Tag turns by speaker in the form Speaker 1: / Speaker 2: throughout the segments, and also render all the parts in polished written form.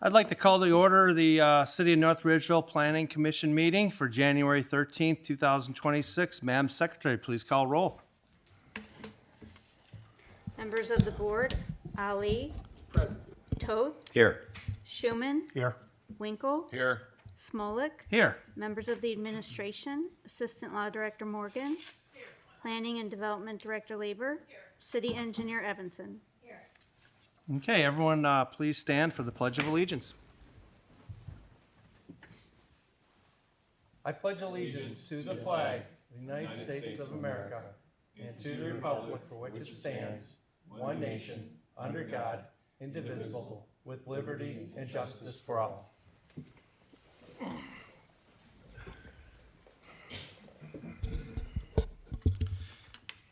Speaker 1: I'd like to call to order the City of North Ridgeville Planning Commission meeting for January 13th, 2026. Madam Secretary, please call roll.
Speaker 2: Members of the board, Ali. Present. Toth.
Speaker 3: Here.
Speaker 2: Schuman.
Speaker 4: Here.
Speaker 2: Winkle.
Speaker 3: Here.
Speaker 2: Smolik.
Speaker 1: Here.
Speaker 2: Members of the administration, Assistant Law Director Morgan. Planning and Development Director Labor. City Engineer Evanson.
Speaker 1: Okay, everyone, please stand for the Pledge of Allegiance. I pledge allegiance to the flag of the United States of America and to the republic for which it stands, one nation, under God, indivisible, with liberty and justice for all.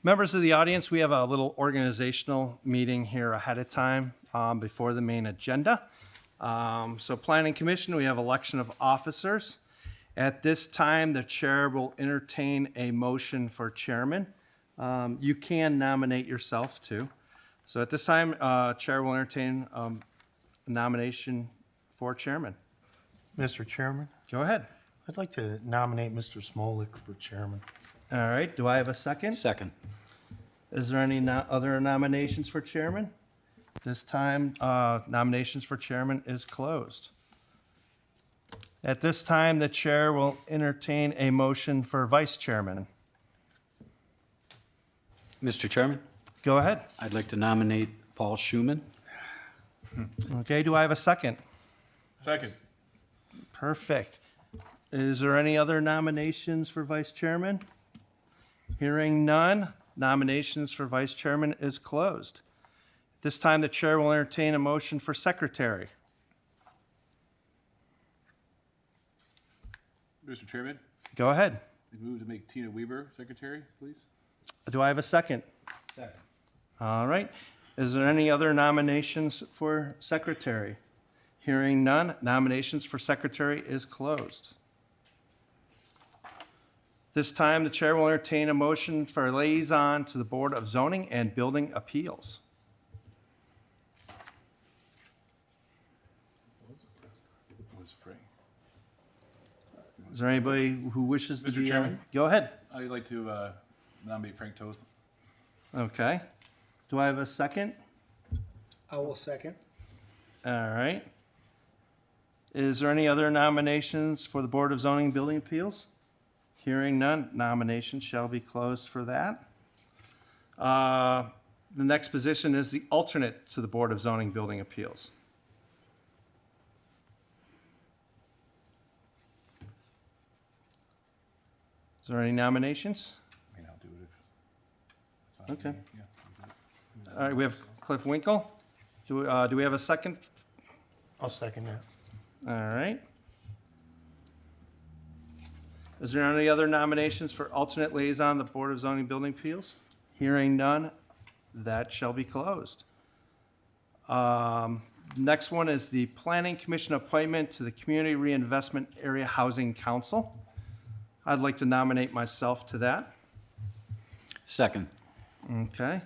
Speaker 1: Members of the audience, we have a little organizational meeting here ahead of time before the main agenda. So Planning Commission, we have election of officers. At this time, the chair will entertain a motion for chairman. You can nominate yourself too. So at this time, chair will entertain a nomination for chairman.
Speaker 4: Mr. Chairman,
Speaker 1: Go ahead.
Speaker 4: I'd like to nominate Mr. Smolik for chairman.
Speaker 1: All right, do I have a second?
Speaker 3: Second.
Speaker 1: Is there any other nominations for chairman? This time, nominations for chairman is closed. At this time, the chair will entertain a motion for vice chairman.
Speaker 3: Mr. Chairman,
Speaker 1: Go ahead.
Speaker 3: I'd like to nominate Paul Schuman.
Speaker 1: Okay, do I have a second?
Speaker 5: Second.
Speaker 1: Perfect. Is there any other nominations for vice chairman? Hearing none, nominations for vice chairman is closed. This time, the chair will entertain a motion for secretary.
Speaker 5: Mr. Chairman,
Speaker 1: Go ahead.
Speaker 5: I move to make Tina Weber secretary, please.
Speaker 1: Do I have a second?
Speaker 3: Second.
Speaker 1: All right. Is there any other nominations for secretary? Hearing none, nominations for secretary is closed. This time, the chair will entertain a motion for liaison to the Board of Zoning and Building Appeals.
Speaker 5: Was Frank.
Speaker 1: Is there anybody who wishes to
Speaker 5: Mr.
Speaker 1: be?
Speaker 5: Chairman?
Speaker 1: Go ahead.
Speaker 5: I'd like to nominate Frank Toth.
Speaker 1: Okay. Do I have a second?
Speaker 6: I will second.
Speaker 1: All right. Is there any other nominations for the Board of Zoning and Building Appeals? Hearing none, nominations shall be closed for that. The next position is the alternate to the Board of Zoning and Building Appeals. Is there any nominations?
Speaker 5: I mean, I'll do it if. it's not
Speaker 1: Okay.
Speaker 5: me. Yeah, I'll do it.
Speaker 1: All right, we have Cliff Winkle. Do we have a second?
Speaker 4: I'll second that.
Speaker 1: All right. Is there any other nominations for alternate liaison to the Board of Zoning and Building Appeals? Hearing none, that shall be closed. Next one is the Planning Commission appointment to the Community Reinvestment Area Housing Council. I'd like to nominate myself to that.
Speaker 3: Second.
Speaker 1: Okay.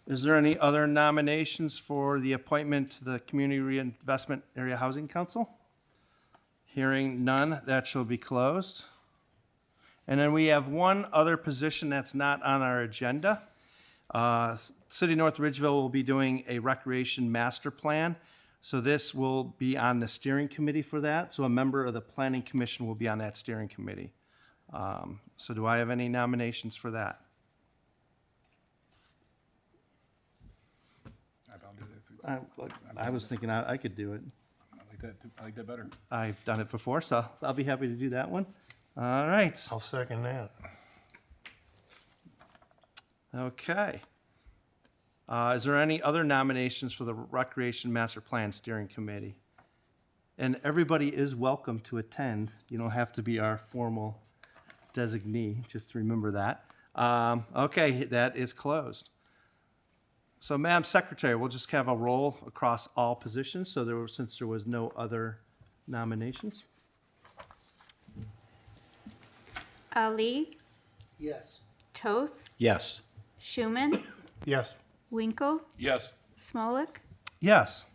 Speaker 1: Is there any other nominations for the appointment to the Community Reinvestment Area Housing Council? Hearing none, that shall be closed. And then we have one other position that's not on our agenda. City of North Ridgeville will be doing a recreation master plan. So this will be on the steering committee for that. So a member of the Planning Commission will be on that steering committee. So do I have any nominations for that?
Speaker 5: I'll do that.
Speaker 1: I was thinking I could do it.
Speaker 5: I like that. I like that better.
Speaker 1: I've done it before, so I'll be happy to do that one. All right.
Speaker 4: I'll second that.
Speaker 1: Okay. Is there any other nominations for the Recreation Master Plan Steering Committee? And everybody is welcome to attend. You don't have to be our formal designee, just remember that. Okay, that is closed. So, Madam Secretary, we'll just have a roll across all positions, so since there was no other nominations.
Speaker 2: Ali.
Speaker 6: Yes.
Speaker 2: Toth.
Speaker 3: Yes.
Speaker 2: Schuman.
Speaker 4: Yes.
Speaker 2: Winkle.
Speaker 5: Yes.
Speaker 2: Smolik.
Speaker 1: Yes.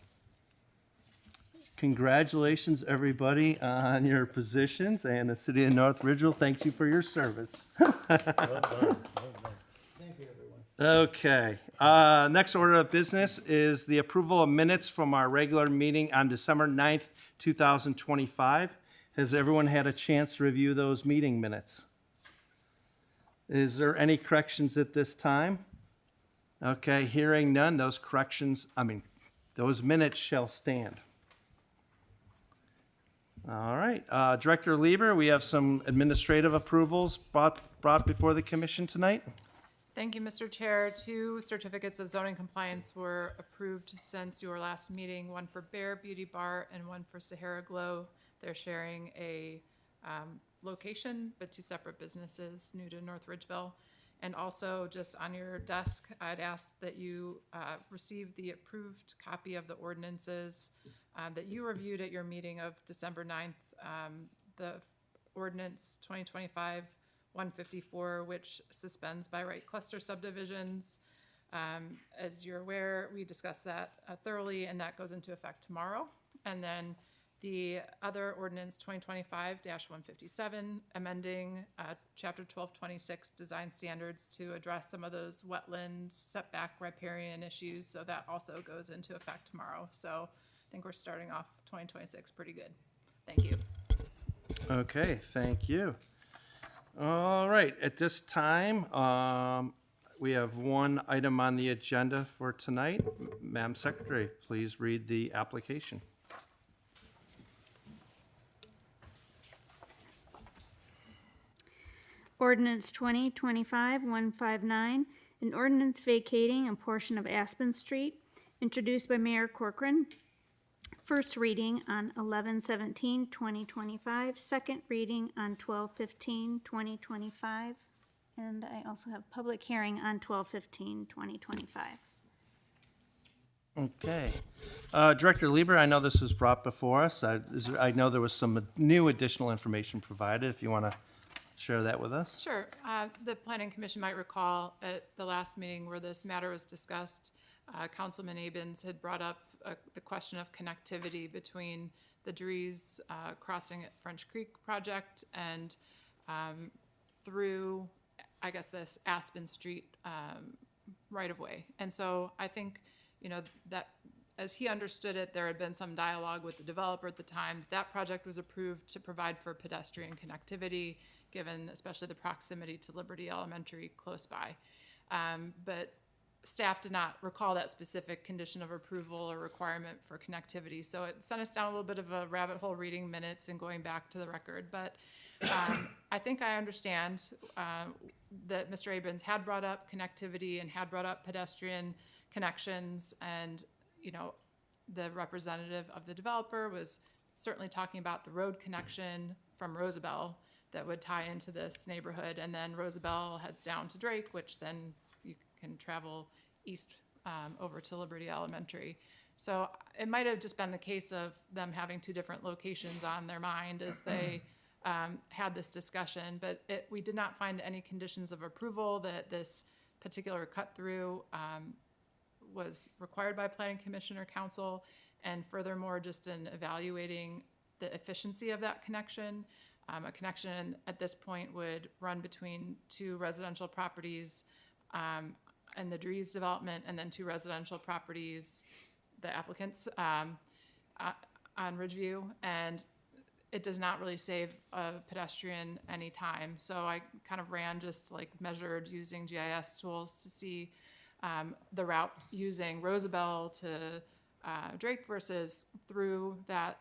Speaker 1: Congratulations, everybody, on your positions, and the city of North Ridgeville thanks you for your service.
Speaker 6: Thank you, everyone.
Speaker 1: Okay, next order of business is the approval of minutes from our regular meeting on December 9th, 2025. Has everyone had a chance to review those meeting minutes? Is there any corrections at this time? Okay, hearing none, those minutes shall stand. All right, Director Lieber, we have some administrative approvals brought before the commission tonight.
Speaker 7: Thank you, Mr. Chair. 2 certificates of zoning compliance were approved since your last meeting, one for Bear Beauty Bar and one for Sahara Glow. They're sharing a location, but 2 separate businesses new to North Ridgeville. And also, just on your desk, I'd ask that you receive the approved copy of the ordinances that you reviewed at your meeting of December 9th. The ordinance 2025-154, which suspends by right cluster subdivisions. As you're aware, we discussed that thoroughly, and that goes into effect tomorrow. And then the other ordinance 2025-157, amending Chapter 1226 design standards to address some of those wetland setback riparian issues. So that also goes into effect tomorrow. So I think we're starting off 2026 pretty good. Thank you.
Speaker 1: Okay, thank you. All right, at this time, we have one item on the agenda for tonight. Madam Secretary, please read the application.
Speaker 2: Ordinance 2025-159, an ordinance vacating a portion of Aspen Street, introduced by Mayor Corcoran. First reading on 11/17/2025, second reading on 12/15/2025, and I also have public hearing on 12/15/2025.
Speaker 1: Okay. Director Lieber, I know this was brought before us. I know there was some new additional information provided, if you want to share that with us.
Speaker 7: Sure. The Planning Commission might recall at the last meeting where this matter was discussed, Councilman Abens had brought up the question of connectivity between the Dries crossing at French Creek project and through, I guess, this Aspen Street right of way. And so I think, that as he understood it, there had been some dialogue with the developer at the time. That project was approved to provide for pedestrian connectivity, given especially the proximity to Liberty Elementary close by. But staff did not recall that specific condition of approval or requirement for connectivity. So it sent us down a little bit of a rabbit hole reading minutes and going back to the record. But I think I understand that Mr. Abens had brought up connectivity and had brought up pedestrian connections. And, the representative of the developer was certainly talking about the road connection from Rosabelle that would tie into this neighborhood. And then Rosabelle heads down to Drake, which then you can travel east over to Liberty Elementary. So it might have just been the case of them having 2 different locations on their mind as they had this discussion. But we did not find any conditions of approval that this particular cut through was required by Planning Commission or Council. And furthermore, just in evaluating the efficiency of that connection, a connection at this point would run between 2 residential properties and the Dries development, and then 2 residential properties, the applicants, on Ridgeville, and it does not really save a pedestrian any time. So I kind of measured using GIS tools to see the route using Rosabelle to Drake versus through that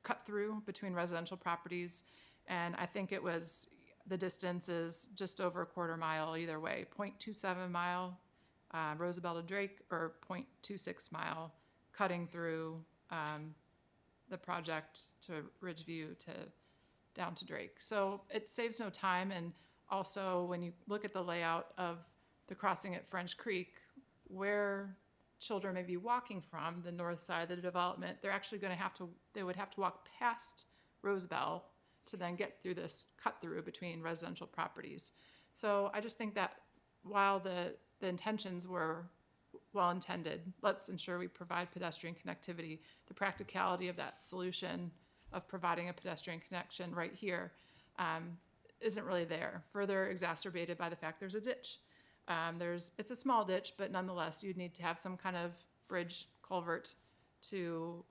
Speaker 7: cut through between residential properties. And I think the distance is just over a quarter mile either way, 0.27 mile Rosabelle to Drake, or 0.26 mile cutting through the project to Ridgeville down to Drake. So it saves no time. And also, when you look at the layout of the crossing at French Creek, where children may be walking from the north side of the development, they would have to walk past Rosabelle to then get through this cut through between residential properties. So I just think that while the intentions were well-intended. Let's ensure we provide pedestrian connectivity. The practicality of that solution of providing a pedestrian connection right here isn't really there. Further exacerbated by the fact there's a ditch. It's a small ditch, but nonetheless, you'd need to have some kind of bridge culvert to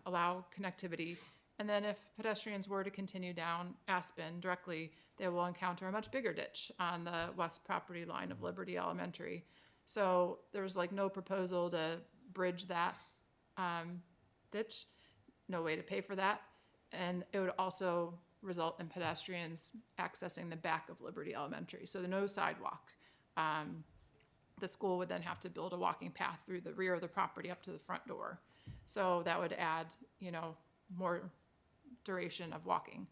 Speaker 7: allow connectivity. And then if pedestrians were to continue down Aspen directly, they will encounter a much bigger ditch on the west property line of Liberty Elementary. So there's like no proposal to bridge that ditch, no way to pay for that. And it would also result in pedestrians accessing the back of Liberty Elementary. So no sidewalk. The school would then have to build a walking path through the rear of the property up to the front door. So that would add, more duration of walking.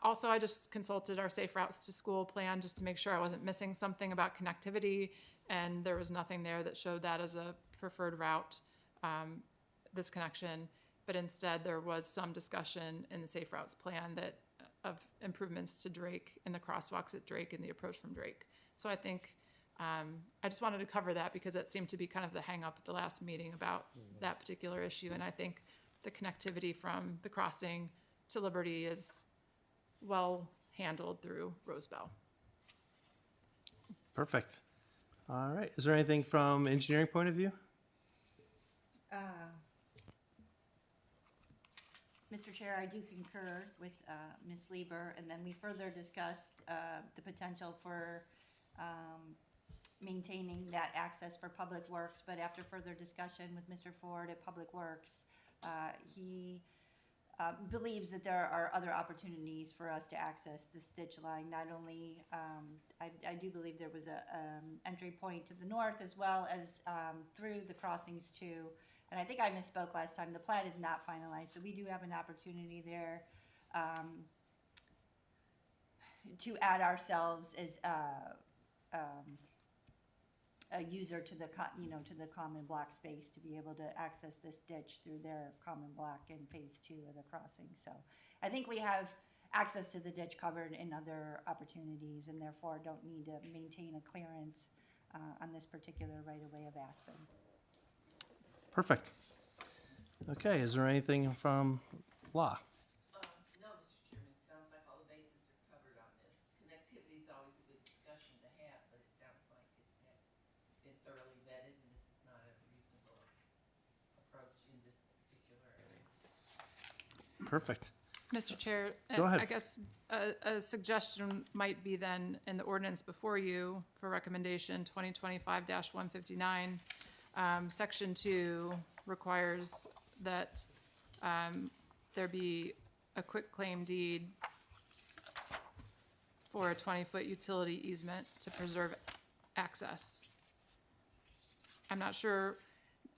Speaker 7: Also, I just consulted our Safe Routes to School plan just to make sure I wasn't missing something about connectivity, and there was nothing there that showed that as a preferred route, this connection. But instead, there was some discussion in the Safe Routes plan of improvements to Drake and the crosswalks at Drake and the approach from Drake. So I think I just wanted to cover that because it seemed to be kind of the hang up at the last meeting about that particular issue. And I think the connectivity from the crossing to Liberty is well handled through Rosebell.
Speaker 1: Perfect. All right. Is there anything from engineering point of view?
Speaker 8: Mr. Chair, I do concur with Ms. Lieber, and then we further discussed the potential for maintaining that access for Public Works, but after further discussion with Mr. Ford at Public Works, he believes that there are other opportunities for us to access this ditch line. Not only, I do believe there was a entry point to the north as well as through the crossings too. And I think I misspoke last time. The plat is not finalized, so we do have an opportunity there to add ourselves as a user to the to the common block space to be able to access this ditch through their common block in phase 2 of the crossing. So I think we have access to the ditch covered in other opportunities, and therefore don't need to maintain a clearance on this particular right-of-way of Aspen.
Speaker 1: Perfect. Okay. Is there anything from law?
Speaker 6: No, Mr. Chairman, sounds like all the bases are covered on this. Connectivity is always a good discussion to have, but it sounds like it has been thoroughly vetted, and this is not a reasonable approach in this particular area.
Speaker 1: Perfect.
Speaker 7: Mr. Chair,
Speaker 1: Go ahead.
Speaker 7: I guess a suggestion might be then in the ordinance before you for recommendation 2025-159, Section 2 requires that there be a quitclaim deed for a 20-foot utility easement to preserve access. I'm not sure,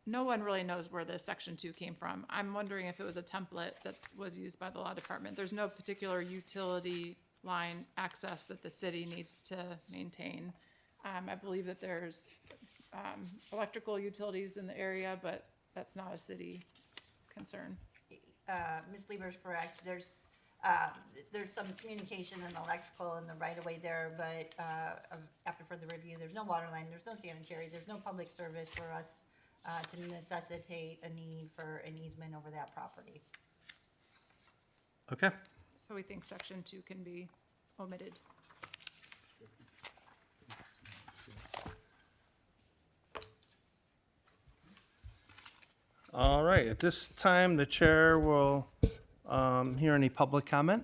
Speaker 7: no one really knows where this Section 2 came from. I'm wondering if it was a template that was used by the law department. There's no particular utility line access that the city needs to maintain. I believe that there's electrical utilities in the area, but that's not a city concern.
Speaker 8: Ms. Lieber is correct. There's some communication and electrical in the right-of-way there, but after further review, there's no water line, there's no sanitary, there's no public service for us to necessitate a need for an easement over that property.
Speaker 1: Okay.
Speaker 7: So we think Section 2 can be omitted.
Speaker 1: All right. At this time, the chair will hear any public comment.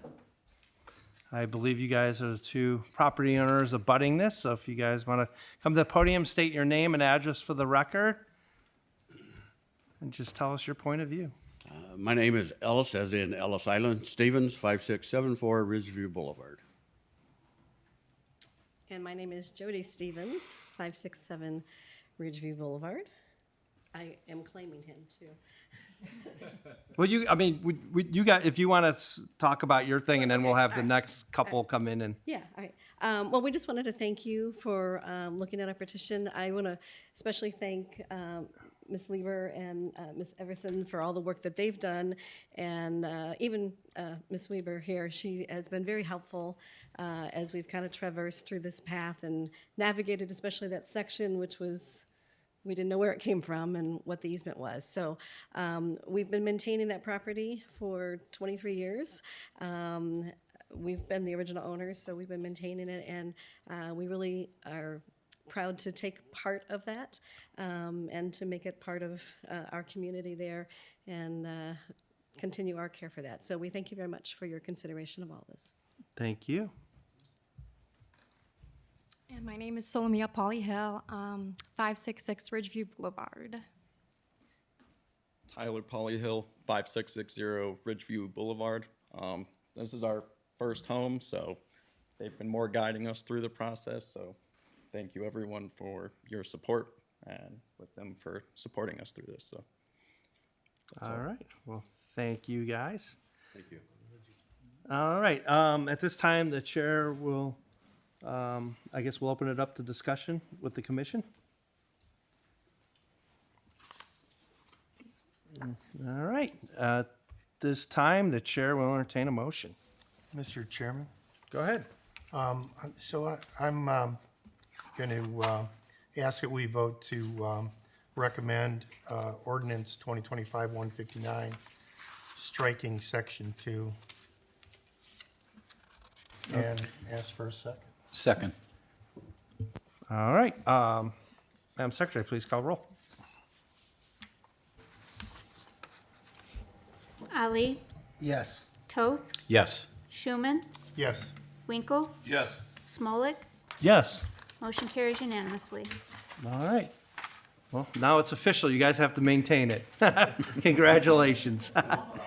Speaker 1: I believe you guys are the two property owners abutting this, so if you guys want to come to the podium, state your name and address for the record, and just tell us your point of view.
Speaker 9: My name is Ellis, as in Ellis Island, Stevens, 5674 Ridgeville Boulevard.
Speaker 10: And my name is Jody Stevens, 567 Ridgeview Boulevard. I am claiming him too.
Speaker 1: Well, you got, if you want to talk about your thing, and then we'll have the next couple come in and.
Speaker 10: Yeah, all right. Well, we just wanted to thank you for looking at our petition. I want to especially thank Ms. Lieber and Ms. Everson for all the work that they've done, and even Ms. Weber here. She has been very helpful as we've kind of traversed through this path and navigated, especially that section, which was we didn't know where it came from and what the easement was. So we've been maintaining that property for 23 years. We've been the original owners, so we've been maintaining it, and we really are proud to take part of that and to make it part of our community there and continue our care for that. So we thank you very much for your consideration of all this.
Speaker 1: Thank you.
Speaker 11: And my name is Solomia Polyhill, 566 Ridgeview Boulevard.
Speaker 12: Tyler Polyhill, 5660 Ridgeview Boulevard. This is our first home, so they've been more guiding us through the process. So thank you everyone for your support and with them for supporting us through this. So
Speaker 1: All right. Well, thank you, guys.
Speaker 5: Thank you.
Speaker 1: All right. At this time, the chair will, I guess we'll open it up to discussion with the commission. All right. At this time, the chair will entertain a motion.
Speaker 4: Mr. Chairman,
Speaker 1: Go ahead.
Speaker 4: I'm going to ask that we vote to recommend ordinance 2025-159, striking section 2, and ask for a second.
Speaker 3: Second.
Speaker 1: All right. Madam Secretary, please call roll.
Speaker 2: Ali,
Speaker 4: Yes.
Speaker 2: Toth,
Speaker 3: Yes.
Speaker 2: Schuman,
Speaker 4: Yes.
Speaker 2: Winkle,
Speaker 5: Yes.
Speaker 2: Smolik.
Speaker 1: Yes.
Speaker 2: Motion carries unanimously.
Speaker 1: All right. Well, now it's official. You guys have to maintain it. Congratulations.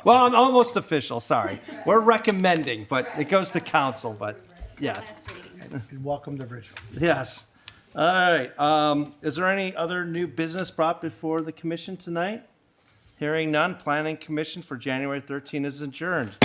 Speaker 1: Well, I'm almost official, sorry. We're recommending, but it goes to council, but yes,
Speaker 4: And welcome to Ridgeville.
Speaker 1: yes. All right. Is there any other new business brought before the commission tonight? Hearing none, Planning Commission for January 13 is adjourned.